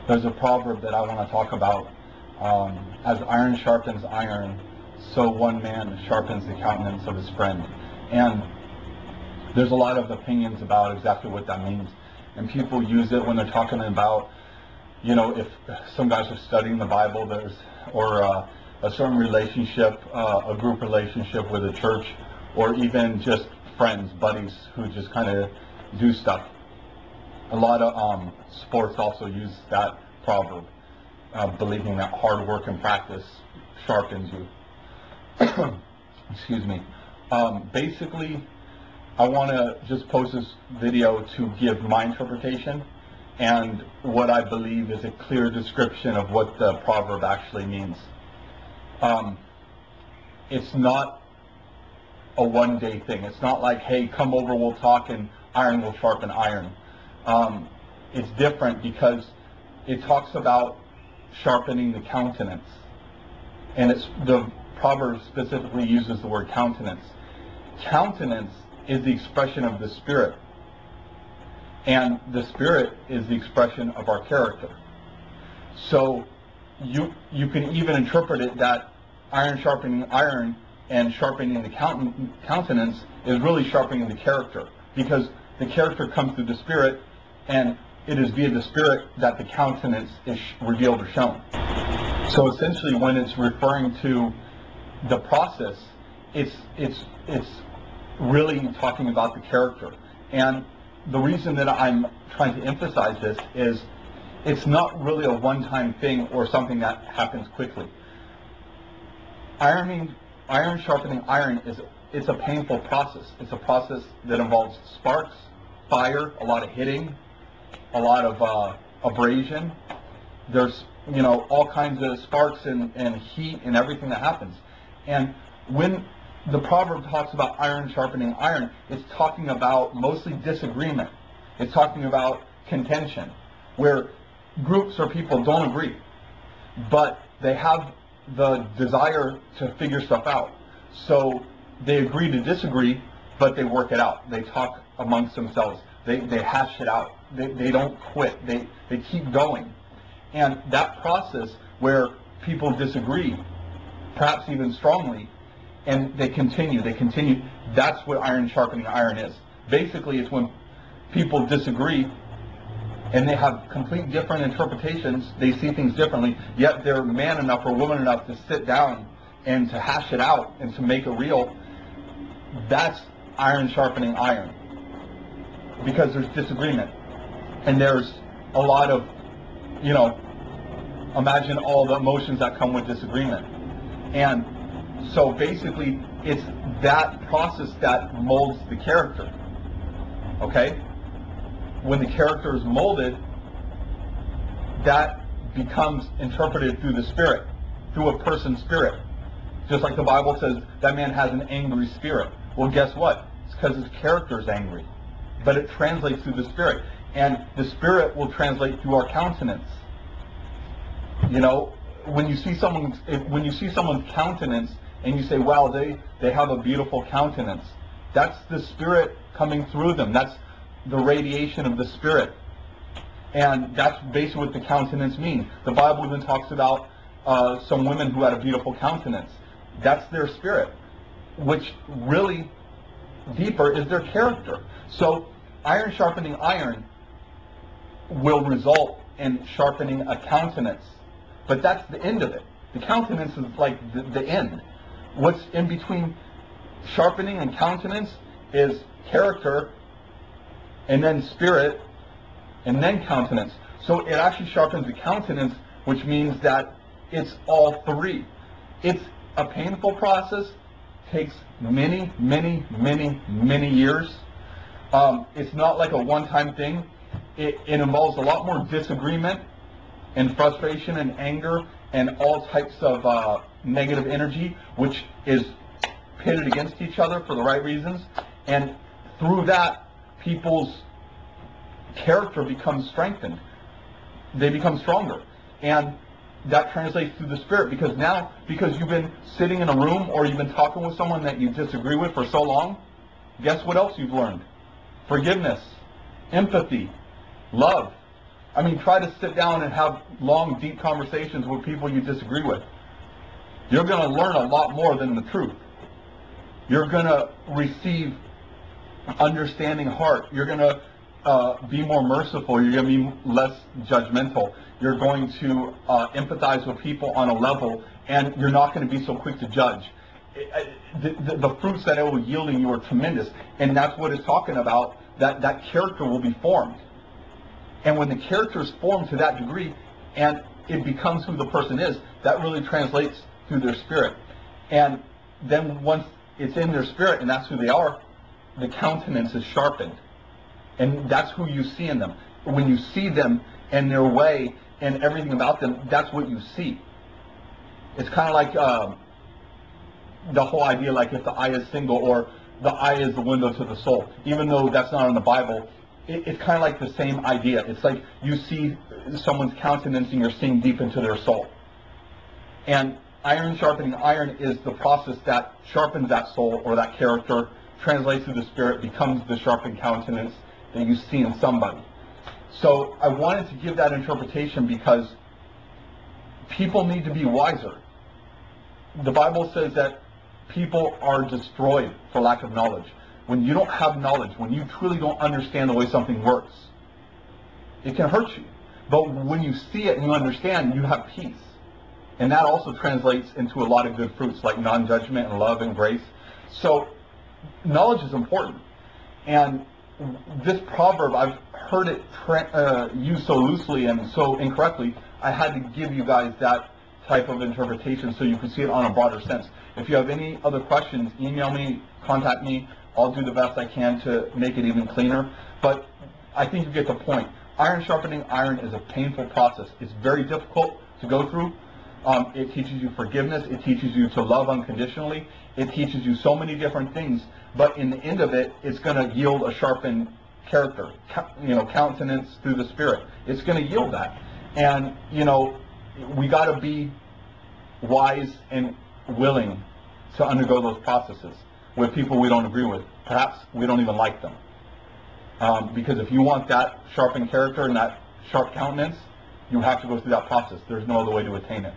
There's a proverb that I want to talk about. As iron sharpens iron, so one man sharpens the countenance of his friend. And there's a lot of opinions about exactly what that means. And people use it when they're talking about, you know, if some guys are studying the Bible, or a certain relationship, a group relationship with a church, or even just friends, buddies who just kind of do stuff. A lot of sports also use that proverb, believing that hard work and practice sharpens you. Excuse me. Basically, I want to just post this video to give my interpretation and what I believe is a clear description of what the proverb actually means. It's not a one-day thing. It's not like, hey, come over, we'll talk, and iron will sharpen iron. It's different because it talks about sharpening the countenance. And the proverb specifically uses the word countenance. Countenance is the expression of the Spirit. And the Spirit is the expression of our character. So you can even interpret it that iron sharpening iron and sharpening the countenance is really sharpening the character, because the character comes through the Spirit, and it is via the Spirit that the countenance is revealed or shown. So essentially, when it's referring to the process, it's really talking about the character. And the reason that I'm trying to emphasize this is it's not really a one-time thing or something that happens quickly. Iron sharpening iron it's a painful process. It's a process that involves sparks, fire, a lot of hitting, a lot of abrasion. There's, you know, all kinds of sparks and heat and everything that happens. And when the proverb talks about iron sharpening iron, it's talking about mostly disagreement. It's talking about contention, where groups or people don't agree, but they have the desire to figure stuff out. So they agree to disagree, but they work it out. They talk amongst themselves. They hash it out. They don't quit. They keep going. And that process where people disagree, perhaps even strongly, and they continue, that's what iron sharpening iron is. Basically, it's when people disagree and they have complete different interpretations, they see things differently, yet they're man enough or woman enough to sit down and to hash it out and to make it real. That's iron sharpening iron, because there's disagreement and there's a lot of, you know, imagine all the emotions that come with disagreement. And so basically it's that process that molds the character. Okay? When the character is molded, that becomes interpreted through the Spirit, through a person's spirit. Just like the Bible says, that man has an angry spirit. Well, guess what? It's because his character is angry. But it translates through the Spirit. And the Spirit will translate through our countenance. You know, when you see someone's countenance and you say, wow, they have a beautiful countenance, that's the Spirit coming through them. That's the radiation of the Spirit. And that's basically what the countenance means. The Bible even talks about some women who had a beautiful countenance. That's their spirit, which really deeper is their character. So iron sharpening iron will result in sharpening a countenance. But that's the end of it. The countenance is like the end. What's in between sharpening and countenance is character, and then spirit, and then countenance. So it actually sharpens the countenance, which means that it's all three. It's a painful process, takes many, many, many, many years. It's not like a one-time thing. It involves a lot more disagreement and frustration and anger and all types of negative energy, which is pitted against each other for the right reasons. And through that, people's character becomes strengthened. They become stronger. And that translates through the Spirit, because you've been sitting in a room or you've been talking with someone that you disagree with for so long, guess what else you've learned? Forgiveness, empathy, love. I mean, try to sit down and have long, deep conversations with people you disagree with. You're going to learn a lot more than the truth. You're going to receive understanding heart. You're going to be more merciful. You're going to be less judgmental. You're going to empathize with people on a level, and you're not going to be so quick to judge. The fruits that it will yield in you are tremendous, and that's what it's talking about, that character will be formed. And when the character is formed to that degree, and it becomes who the person is, that really translates through their spirit. And then once it's in their spirit, and that's who they are, the countenance is sharpened. And that's who you see in them. When you see them and their way and everything about them, that's what you see. It's kind of like the whole idea, like if the eye is single, or the eye is the window to the soul. Even though that's not in the Bible, it's kind of like the same idea. It's like you see someone's countenance and you're seeing deep into their soul. And iron sharpening iron is the process that sharpens that soul or that character, translates through the spirit, becomes the sharpened countenance that you see in somebody. So I wanted to give that interpretation because people need to be wiser. The Bible says that people are destroyed for lack of knowledge. When you don't have knowledge, when you truly don't understand the way something works, it can hurt you. But when you see it and you understand, you have peace. And that also translates into a lot of good fruits like non-judgment and love and grace. So knowledge is important. And this proverb, I've heard it used so loosely and so incorrectly, I had to give you guys that type of interpretation so you can see it on a broader sense. If you have any other questions, email me, contact me. I'll do the best I can to make it even cleaner. But I think you get the point. Iron sharpening iron is a painful process. It's very difficult to go through. It teaches you forgiveness. It teaches you to love unconditionally. It teaches you so many different things. But in the end of it, it's going to yield a sharpened character, countenance through the Spirit. It's going to yield that. And, we got to be wise and willing to undergo those processes with people we don't agree with. Perhaps we don't even like them. Because if you want that sharpened character and that sharp countenance, you have to go through that process. There's no other way to attain it.